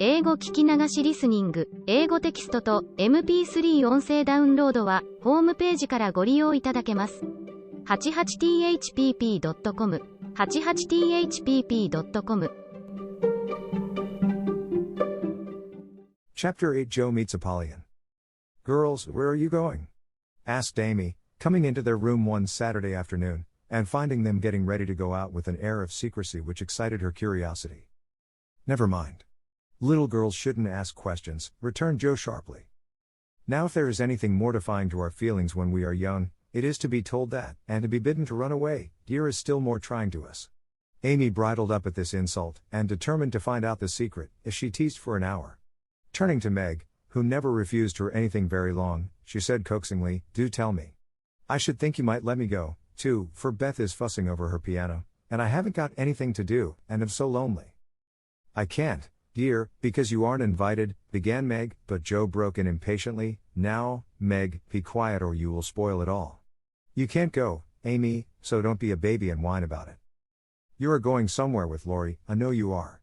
英語聞き流しリスニング、英語テキストと MP3 音声ダウンロードはホームページからご利用いただけます。88thpp.com 88thpp.com Chapter 8 Joe meets Apollyon. Girls, where are you going? Asked Amy, coming into their room one Saturday afternoon, and finding them getting ready to go out with an air of secrecy which excited her curiosity. Never mind. Little girls shouldn't ask questions, returned Joe sharply. Now if there is anything mortifying to our feelings when we are young, it is to be told that, and to be bidden to run away, dear, is still more trying to us. Amy bridled up at this insult, and determined to find out the secret, if she teased for an hour. Turning to Meg, who never refused her anything very long, she said coaxingly, "Do tell me. I should think you might let me go, too, for Beth is fussing over her piano, and I haven't got anything to do, and am so lonely." "I can't, dear, because you aren't invited," began Meg, but Joe broke in impatiently, "Now, Meg, be quiet or you will spoil it all. You can't go, Amy, so don't be a baby and whine about it. You are going somewhere with Laurie, I know you are.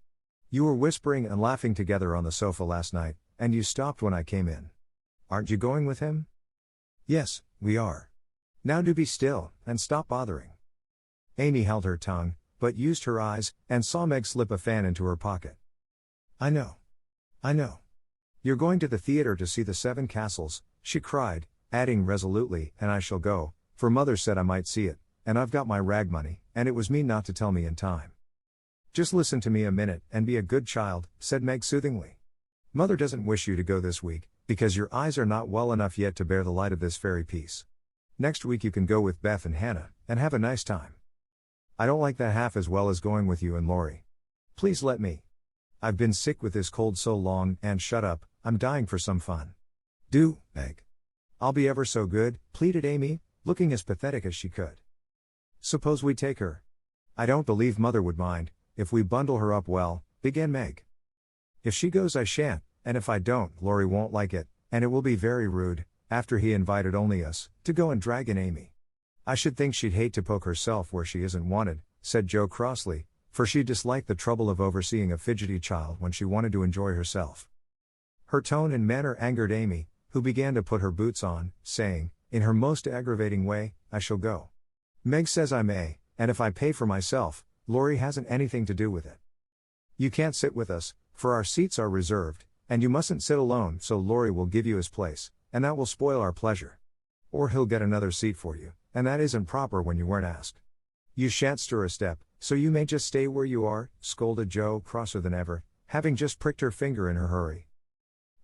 You were whispering and laughing together on the sofa last night, and you stopped when I came in. Aren't you going with him?" "Yes, we are. Now do be still, and stop bothering." Amy held her tongue, but used her eyes, and saw Meg slip a fan into her pocket. I know. You're going to the theater to see the Seven Castles," she cried, adding resolutely, "and I shall go, for Mother said I might see it, and I've got my rag money, and it was mean not to tell me in time." "Just listen to me a minute, and be a good child," said Meg soothingly. "Mother doesn't wish you to go this week, because your eyes are not well enough yet to bear the light of this fairy piece. Next week you can go with Beth and Hannah, and have a nice time. I don't like that half as well as going with you and Laurie. Please let me. I've been sick with this cold so long, and shut up, I'm dying for some fun. Do, Meg. I'll be ever so good," pleaded Amy, looking as pathetic as she could. "Suppose we take her? I don't believe Mother would mind, if we bundle her up well," began Meg. "If she goes I shan't, and if I don't, Laurie won't like it, and it will be very rude, after he invited only us, to go and drag in Amy. I should think she'd hate to poke herself where she isn't wanted," said Joe crossly, for she disliked the trouble of overseeing a fidgety child when she wanted to enjoy herself. Her tone and manner angered Amy, who began to put her boots on, saying, in her most aggravating way, "I shall go. Meg says I may, and if I pay for myself, Laurie hasn't anything to do with it. You can't sit with us, for our seats are reserved, and you mustn't sit alone, so Laurie will give you his place, and that will spoil our pleasure. Or he'll get another seat for you, and that isn't proper when you weren't asked. You shan't stir a step, so you may just stay where you are," scolded Joe, crosser than ever, having just pricked her finger in her hurry.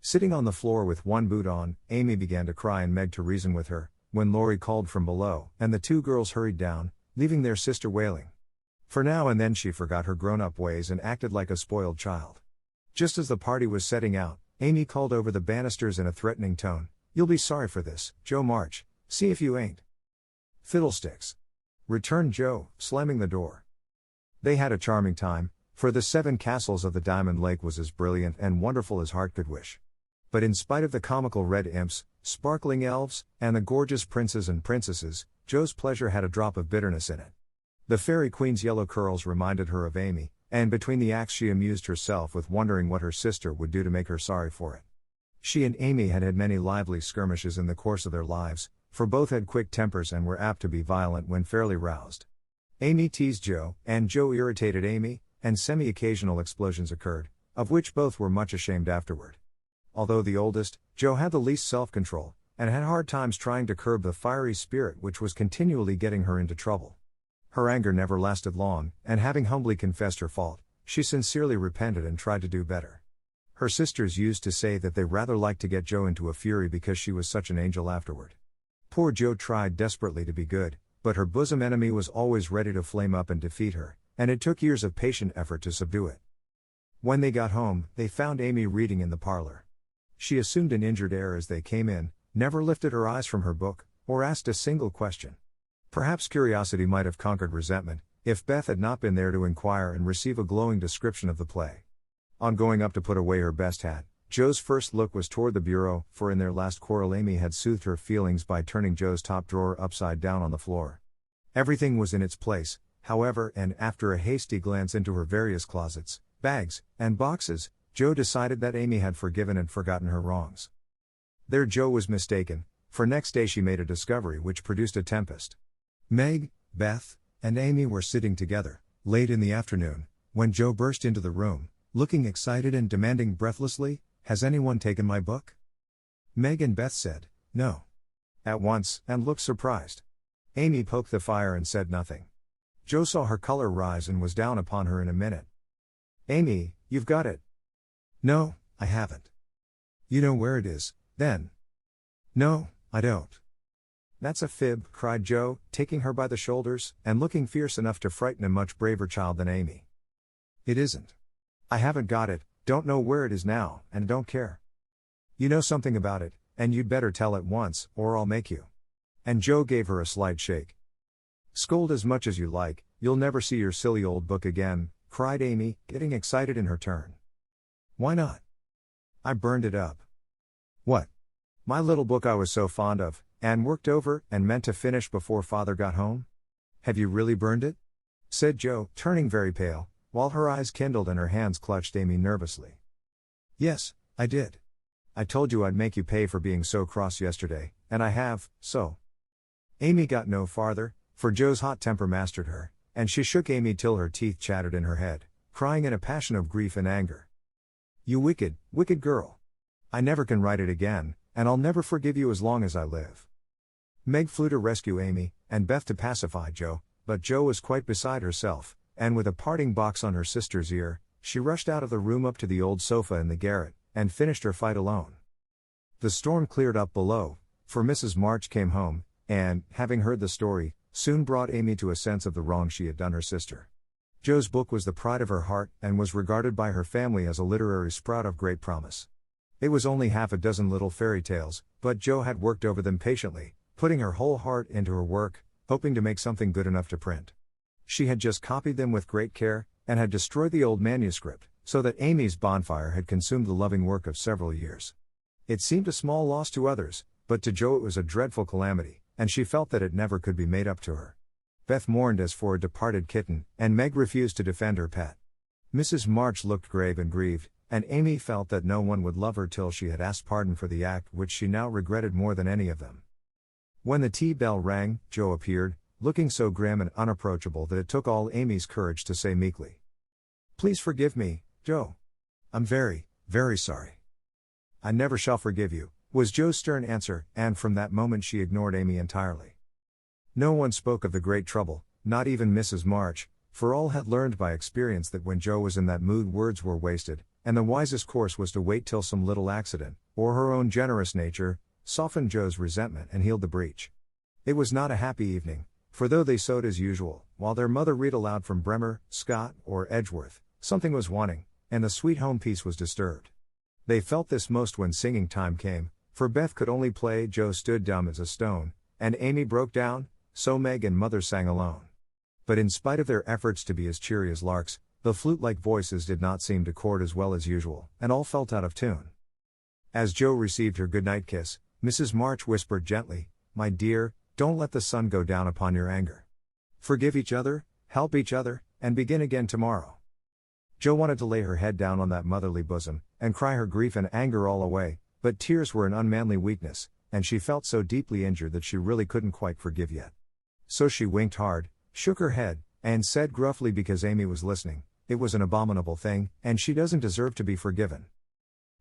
Sitting on the floor with one boot on, Amy began to cry and Meg to reason with her, when Laurie called from below, and the two girls hurried down, leaving their sister wailing. For now and then she forgot her grown-up ways and acted like a spoiled child. Just as the party was setting out, Amy called over the banisters in a threatening tone, "You'll be sorry for this, Joe March, see if you ain't." "Fiddlesticks!" returned Joe, slamming the door. They had a charming time, for the Seven Castles of the Diamond Lake was as brilliant and wonderful as heart could wish. But in spite of the comical red imps, sparkling elves, and the gorgeous princes and princesses, Joe's pleasure had a drop of bitterness in it. The Fairy Queen's yellow curls reminded her of Amy, and between the acts she amused herself with wondering what her sister would do to make her sorry for it. She and Amy had had many lively skirmishes in the course of their lives, for both had quick tempers and were apt to be violent when fairly roused. Amy teased Joe, and Joe irritated Amy, and semi-occasional explosions occurred, of which both were much ashamed afterward. Although the oldest, Joe had the least self-control, and had hard times trying to curb the fiery spirit which was continually getting her into trouble. Her anger never lasted long, and having humbly confessed her fault, she sincerely repented and tried to do better. Her sisters used to say that they rather liked to get Joe into a fury because she was such an angel afterward. Poor Joe tried desperately to be good, but her bosom enemy was always ready to flame up and defeat her, and it took years of patient effort to subdue it. When they got home, they found Amy reading in the parlor. She assumed an injured air as they came in, never lifted her eyes from her book, or asked a single question. Perhaps curiosity might have conquered resentment, if Beth had not been there to inquire and receive a glowing description of the play. On going up to put away her best hat, Joe's first look was toward the bureau, for in their last quarrel Amy had soothed her feelings by turning Joe's top drawer upside down on the floor. Everything was in its place, however, and after a hasty glance into her various closets, bags, and boxes, Joe decided that Amy had forgiven and forgotten her wrongs. There Joe was mistaken, for next day she made a discovery which produced a tempest. Meg, Beth, and Amy were sitting together, late in the afternoon, when Joe burst into the room, looking excited and demanding breathlessly, "Has anyone taken my book?" Meg and Beth said, "No," at once, and looked surprised. Amy poked the fire and said nothing. Joe saw her color rise and was down upon her in a minute. "Amy, you've got it." "No, I haven't." "You know where it is, then?" "No, I don't." "That's a fib," cried Joe, taking her by the shoulders, and looking fierce enough to frighten a much braver child than Amy. "It isn't. I haven't got it, don't know where it is now, and don't care. You know something about it, and you'd better tell at once, or I'll make you." And Joe gave her a slight shake. "Scold as much as you like, you'll never see your silly old book again," cried Amy, getting excited in her turn. "Why not?" "I burned it up." "What? My little book I was so fond of, and worked over, and meant to finish before Father got home? Have you really burned it?" said Joe, turning very pale, while her eyes kindled and her hands clutched Amy nervously. "Yes, I did. I told you I'd make you pay for being so cross yesterday, and I have, so." Amy got no farther, for Joe's hot temper mastered her, and she shook Amy till her teeth chattered in her head, crying in a passion of grief and anger. "You wicked, wicked girl! I never can write it again, and I'll never forgive you as long as I live." Meg flew to rescue Amy, and Beth to pacify Joe, but Joe was quite beside herself, and with a parting box on her sister's ear, she rushed out of the room up to the old sofa in the garret, and finished her fight alone. The storm cleared up below, for Mrs. March came home, and, having heard the story, soon brought Amy to a sense of the wrong she had done her sister. Joe's book was the pride of her heart, and was regarded by her family as a literary sprout of great promise. It was only half a dozen little fairy tales, but Joe had worked over them patiently, putting her whole heart into her work, hoping to make something good enough to print. She had just copied them with great care, and had destroyed the old manuscript, so that Amy's bonfire had consumed the loving work of several years. It seemed a small loss to others, but to Joe it was a dreadful calamity, and she felt that it never could be made up to her. Beth mourned as for a departed kitten, and Meg refused to defend her pet. Mrs. March looked grave and grieved, and Amy felt that no one would love her till she had asked pardon for the act which she now regretted more than any of them. When the tea bell rang, Joe appeared, looking so grim and unapproachable that it took all Amy's courage to say meekly, "Please forgive me, Joe. I'm very, very sorry." "I never shall forgive you," was Joe's stern answer, and from that moment she ignored Amy entirely. No one spoke of the great trouble, not even Mrs. March, for all had learned by experience that when Joe was in that mood words were wasted, and the wisest course was to wait till some little accident, or her own generous nature, softened Joe's resentment and healed the breach. It was not a happy evening, for though they sewed as usual, while their mother read aloud from Bremer, Scott, or Edgeworth, something was wanting, and the sweet home peace was disturbed. They felt this most when singing time came, for Beth could only play, Joe stood dumb as a stone, and Amy broke down, so Meg and Mother sang alone. But in spite of their efforts to be as cheery as larks, the flute-like voices did not seem to chord as well as usual, and all felt out of tune. As Joe received her goodnight kiss, Mrs. March whispered gently, "My dear, don't let the sun go down upon your anger. Forgive each other, help each other, and begin again tomorrow." Joe wanted to lay her head down on that motherly bosom, and cry her grief and anger all away, but tears were an unmanly weakness, and she felt so deeply injured that she really couldn't quite forgive yet. So she winked hard, shook her head, and said gruffly because Amy was listening, "It was an abominable thing, and she doesn't deserve to be forgiven."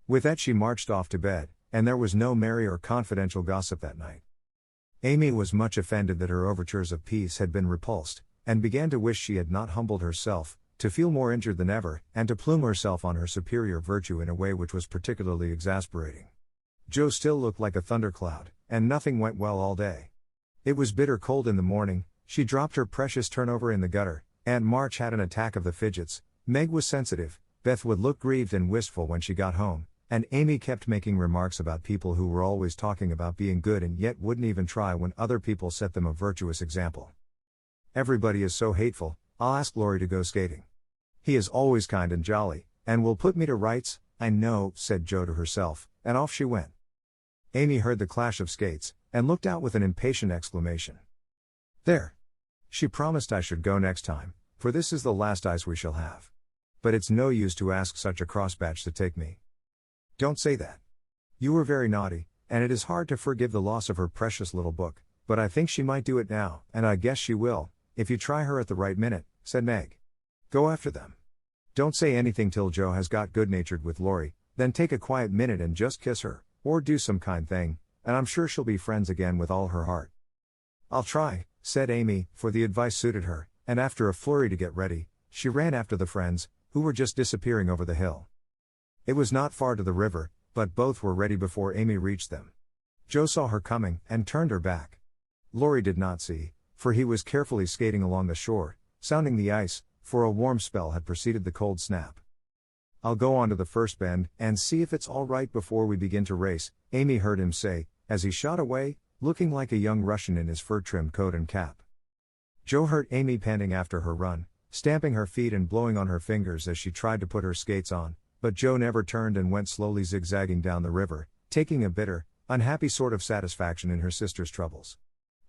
With that she marched off to bed, and there was no merry or confidential gossip that night. Amy was much offended that her overtures of peace had been repulsed, and began to wish she had not humbled herself, to feel more injured than ever, and to plume herself on her superior virtue in a way which was particularly exasperating. Joe still looked like a thundercloud, and nothing went well all day. It was bitter cold in the morning, she dropped her precious turnover in the gutter, Aunt March had an attack of the fidgets, Meg was sensitive, Beth would look grieved and wistful when she got home, and Amy kept making remarks about people who were always talking about being good and yet wouldn't even try when other people set them a virtuous example. "Everybody is so hateful, I'll ask Laurie to go skating. He is always kind and jolly, and will put me to rights, I know," said Joe to herself, and off she went. Amy heard the clash of skates, and looked out with an impatient exclamation. "There! She promised I should go next time, for this is the last ice we shall have. but it's no use to ask such a crossbatch to take me. Don't say that. You were very naughty, and it is hard to forgive the loss of her precious little book, but I think she might do it now, and I guess she will, if you try her at the right minute, said Meg. Go after them. Don't say anything till Joe has got good-natured with Laurie, then take a quiet minute and just kiss her, or do some kind thing, and I'm sure she'll be friends again with all her heart. I'll try, said Amy, for the advice suited her, and after a flurry to get ready, she ran after the friends, who were just disappearing over the hill. It was not far to the river, but both were ready before Amy reached them. Joe saw her coming, and turned her back. Laurie did not see, for he was carefully skating along the shore, sounding the ice, for a warm spell had preceded the cold snap. I'll go on to the first bend, and see if it's all right before we begin to race, Amy heard him say, as he shot away, looking like a young Russian in his fur-trimmed coat and cap. Joe heard Amy panting after her run, stamping her feet and blowing on her fingers as she tried to put her skates on, but Joe never turned and went slowly zigzagging down the river, taking a bitter, unhappy sort of satisfaction in her sister's troubles.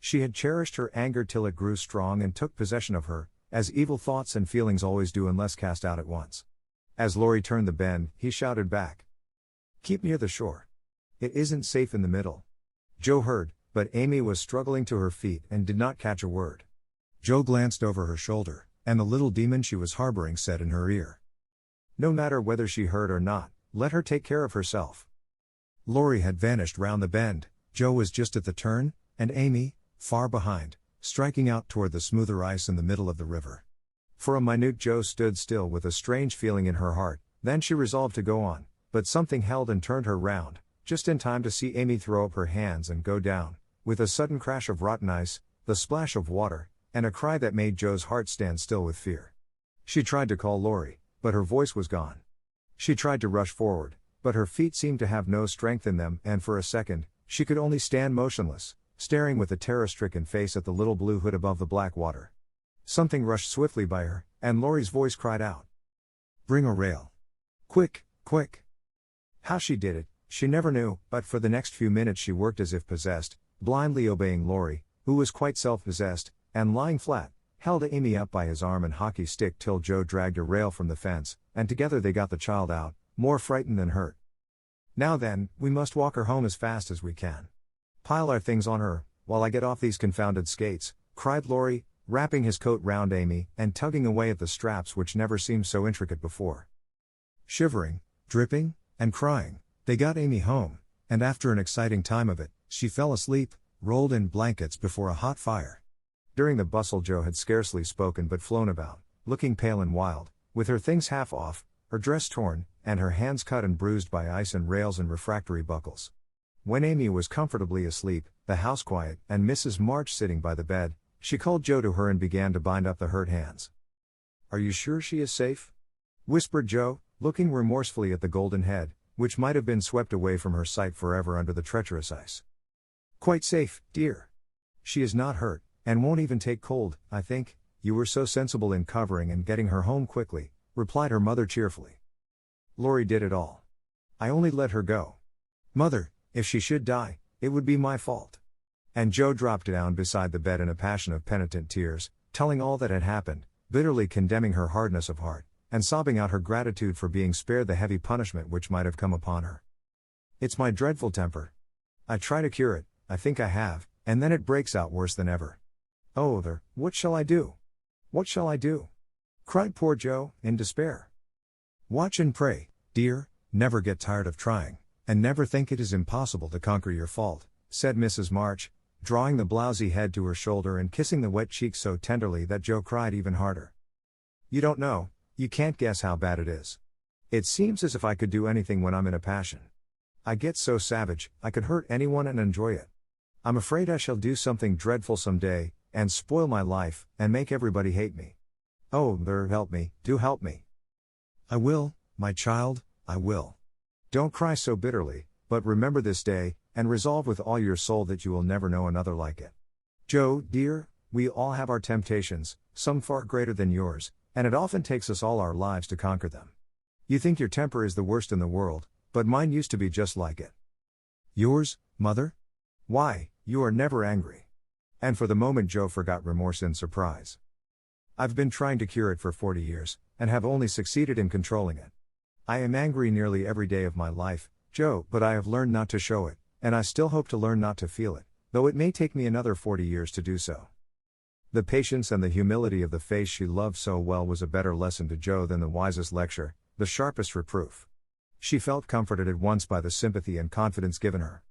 She had cherished her anger till it grew strong and took possession of her, as evil thoughts and feelings always do unless cast out at once. As Laurie turned the bend, he shouted back, "Keep near the shore. It isn't safe in the middle." Joe heard, but Amy was struggling to her feet and did not catch a word. Joe glanced over her shoulder, and the little demon she was harboring said in her ear, "No matter whether she heard or not, let her take care of herself." Laurie had vanished round the bend, Joe was just at the turn, and Amy, far behind, striking out toward the smoother ice in the middle of the river. For a minute Joe stood still with a strange feeling in her heart, then she resolved to go on, but something held and turned her round, just in time to see Amy throw up her hands and go down, with a sudden crash of rotten ice, the splash of water, and a cry that made Joe's heart stand still with fear. She tried to call Laurie, but her voice was gone. She tried to rush forward, but her feet seemed to have no strength in them, and for a second, she could only stand motionless, staring with a terror-stricken face at the little blue hood above the black water. Something rushed swiftly by her, and Laurie's voice cried out, "Bring a rail. Quick, quick." How she did it, she never knew, but for the next few minutes she worked as if possessed, blindly obeying Laurie, who was quite self-possessed, and lying flat, held Amy up by his arm and hockey stick till Joe dragged a rail from the fence, and together they got the child out, more frightened than hurt. "Now then, we must walk her home as fast as we can. Pile our things on her, while I get off these confounded skates," cried Laurie, wrapping his coat round Amy, and tugging away at the straps which never seemed so intricate before. Shivering, dripping, and crying, they got Amy home, and after an exciting time of it, she fell asleep, rolled in blankets before a hot fire. During the bustle Joe had scarcely spoken but flown about, looking pale and wild, with her things half off, her dress torn, and her hands cut and bruised by ice and rails and refractory buckles. When Amy was comfortably asleep, the house quiet, and Mrs. March sitting by the bed, she called Joe to her and began to bind up the hurt hands. "Are you sure she is safe?" whispered Joe, looking remorsefully at the golden head, which might have been swept away from her sight forever under the treacherous ice. "Quite safe, dear. She is not hurt, and won't even take cold, I think. You were so sensible in covering and getting her home quickly," replied her mother cheerfully. "Laurie did it all. I only let her go. Mother, if she should die, it would be my fault." And Joe dropped down beside the bed in a passion of penitent tears, telling all that had happened, bitterly condemning her hardness of heart, and sobbing out her gratitude for being spared the heavy punishment which might have come upon her. "It's my dreadful temper. I try to cure it, I think I have, and then it breaks out worse than ever. Oh, what shall I do? What shall I do?" cried poor Joe, in despair. "Watch and pray, dear, never get tired of trying, and never think it is impossible to conquer your fault," said Mrs. March, drawing the blousy head to her shoulder and kissing the wet cheek so tenderly that Joe cried even harder. "You don't know, you can't guess how bad it is. It seems as if I could do anything when I'm in a passion. I get so savage, I could hurt anyone and enjoy it. I'm afraid I shall do something dreadful some day, and spoil my life, and make everybody hate me. Oh, help me, do help me." "I will, my child, I will. Don't cry so bitterly, but remember this day, and resolve with all your soul that you will never know another like it. Joe, dear, we all have our temptations, some far greater than yours, and it often takes us all our lives to conquer them. You think your temper is the worst in the world, but mine used to be just like it." "Yours, mother? Why, you are never angry." And for the moment Joe forgot remorse in surprise. I've been trying to cure it for 40 years, and have only succeeded in controlling it. I am angry nearly every day of my life, Joe, but I have learned not to show it, and I still hope to learn not to feel it, though it may take me another 40 years to do so. The patience and the humility of the face she loved so well was a better lesson to Joe than the wisest lecture, the sharpest reproof. She felt comforted at once by the sympathy and confidence given her.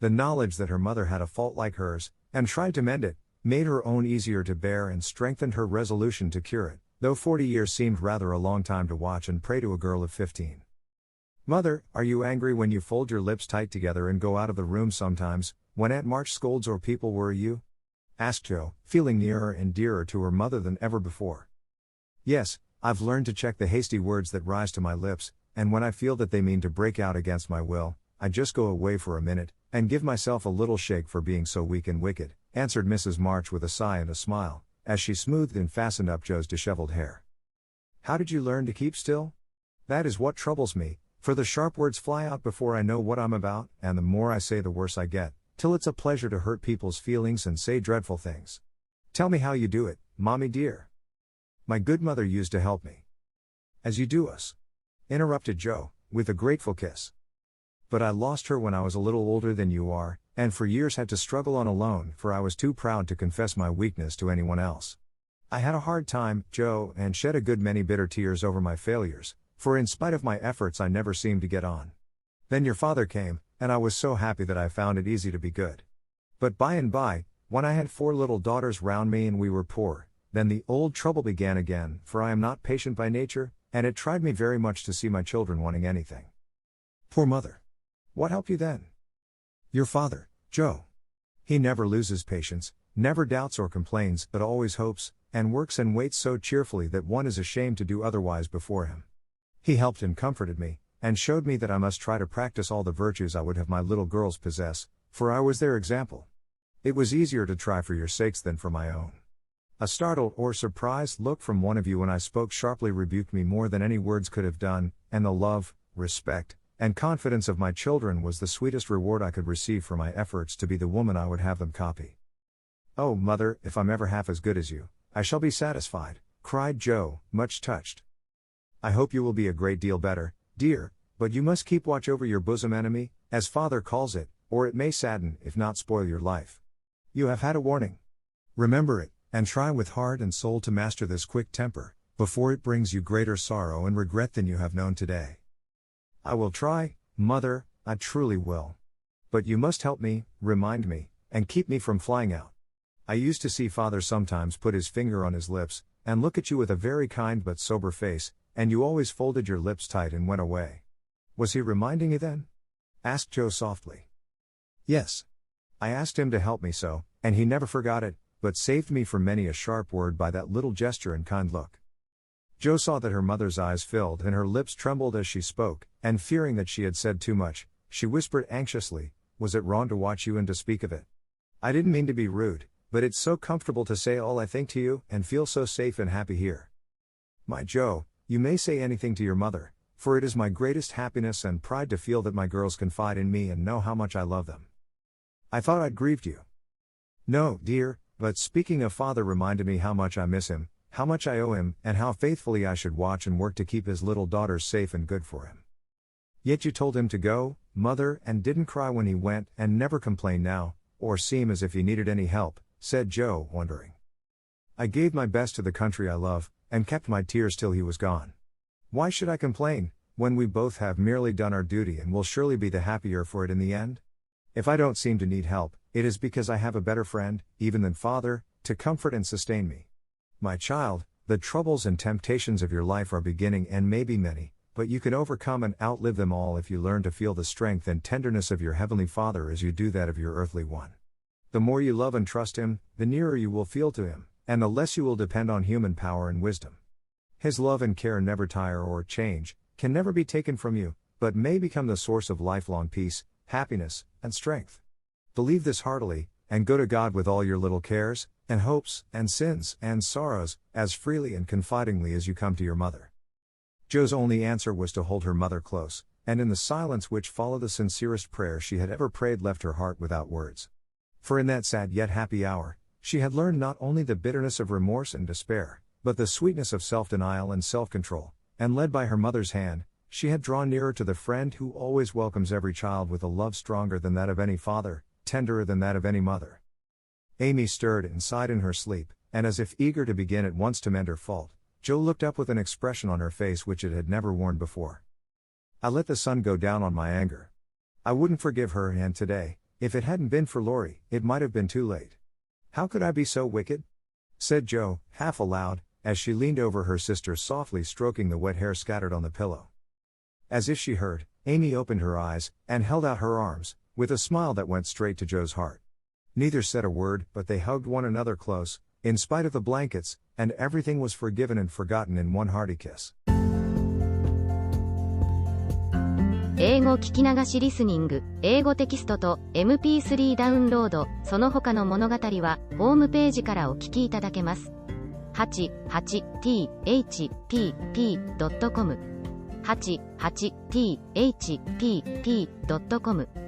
The knowledge that her mother had a fault like hers, and tried to mend it, made her own easier to bear and strengthened her resolution to cure it, though 40 years seemed rather a long time to watch and pray to a girl of 15. Mother, are you angry when you fold your lips tight together and go out of the room sometimes, when Aunt March scolds or people worry you? Asked Joe, feeling nearer and dearer to her mother than ever before. Yes, I've learned to check the hasty words that rise to my lips, and when I feel that they mean to break out against my will, I just go away for a minute, and give myself a little shake for being so weak and wicked, answered Mrs. March with a sigh and a smile, as she smoothed and fastened up Joe's disheveled hair. How did you learn to keep still? That is what troubles me, for the sharp words fly out before I know what I'm about, and the more I say the worse I get, till it's a pleasure to hurt people's feelings and say dreadful things. Tell me how you do it, Mommy dear. My good mother used to help me. As you do us. Interrupted Joe, with a grateful kiss. But I lost her when I was a little older than you are, and for years had to struggle on alone, for I was too proud to confess my weakness to anyone else. I had a hard time, Joe, and shed a good many bitter tears over my failures, for in spite of my efforts I never seemed to get on. Then your father came, and I was so happy that I found it easy to be good. But by and by, when I had 4 little daughters round me and we were poor, then the old trouble began again, for I am not patient by nature, and it tried me very much to see my children wanting anything. Poor mother. What helped you then? Your father, Joe. He never loses patience, never doubts or complains, but always hopes, and works and waits so cheerfully that one is ashamed to do otherwise before him. He helped and comforted me, and showed me that I must try to practice all the virtues I would have my little girls possess, for I was their example. It was easier to try for your sakes than for my own. A startled or surprised look from one of you when I spoke sharply rebuked me more than any words could have done, and the love, respect, and confidence of my children was the sweetest reward I could receive for my efforts to be the woman I would have them copy. Oh, Mother, if I'm ever half as good as you, I shall be satisfied, cried Joe, much touched. I hope you will be a great deal better, dear, but you must keep watch over your bosom enemy, as Father calls it, or it may sadden, if not spoil your life. You have had a warning. Remember it, and try with heart and soul to master this quick temper, before it brings you greater sorrow and regret than you have known today. I will try, Mother, I truly will. But you must help me, remind me, and keep me from flying out. I used to see Father sometimes put his finger on his lips, and look at you with a very kind but sober face, and you always folded your lips tight and went away. Was he reminding you then? Asked Joe softly. Yes. I asked him to help me so, and he never forgot it, but saved me from many a sharp word by that little gesture and kind look. Joe saw that her mother's eyes filled and her lips trembled as she spoke, and fearing that she had said too much, she whispered anxiously, Was it wrong to watch you and to speak of it? I didn't mean to be rude, but it's so comfortable to say all I think to you, and feel so safe and happy here. My Joe, you may say anything to your mother, for it is my greatest happiness and pride to feel that my girls confide in me and know how much I love them. I thought I'd grieved you. No, dear, but speaking of Father reminded me how much I miss him, how much I owe him, and how faithfully I should watch and work to keep his little daughters safe and good for him. Yet you told him to go, Mother, and didn't cry when he went, and never complain now, or seem as if he needed any help, said Joe, wondering. I gave my best to the country I love, and kept my tears till he was gone. Why should I complain, when we both have merely done our duty and will surely be the happier for it in the end? If I don't seem to need help, it is because I have a better friend, even than Father, to comfort and sustain me. My child, the troubles and temptations of your life are beginning and may be many, but you can overcome and outlive them all if you learn to feel the strength and tenderness of your Heavenly Father as you do that of your earthly one. The more you love and trust Him, the nearer you will feel to Him, and the less you will depend on human power and wisdom. His love and care never tire or change, can never be taken from you, but may become the source of lifelong peace, happiness, and strength. Believe this heartily, and go to God with all your little cares, and hopes, and sins, and sorrows, as freely and confidingly as you come to your mother. Joe's only answer was to hold her mother close, and in the silence which followed the sincerest prayer she had ever prayed left her heart without words. For in that sad yet happy hour, she had learned not only the bitterness of remorse and despair, But the sweetness of self-denial and self-control, and led by her mother's hand, she had drawn nearer to the friend who always welcomes every child with a love stronger than that of any father, tenderer than that of any mother. Amy stirred and sighed in her sleep, and as if eager to begin at once to mend her fault, Jo looked up with an expression on her face which it had never worn before. I let the sun go down on my anger. I wouldn't forgive her, and today, if it hadn't been for Laurie, it might have been too late. How could I be so wicked? Said Jo, half aloud, as she leaned over her sister softly stroking the wet hair scattered on the pillow. As if she heard, Amy opened her eyes, and held out her arms, with a smile that went straight to Jo's heart. Neither said a word, but they hugged one another close, in spite of the blankets, and everything was forgiven and forgotten in one hearty kiss. 英語聞き流しリスニング、英語テキストと MP3 ダウンロード、その他の物語は、ホームページからお聞きいただけます。88thpp.com 88thpp.com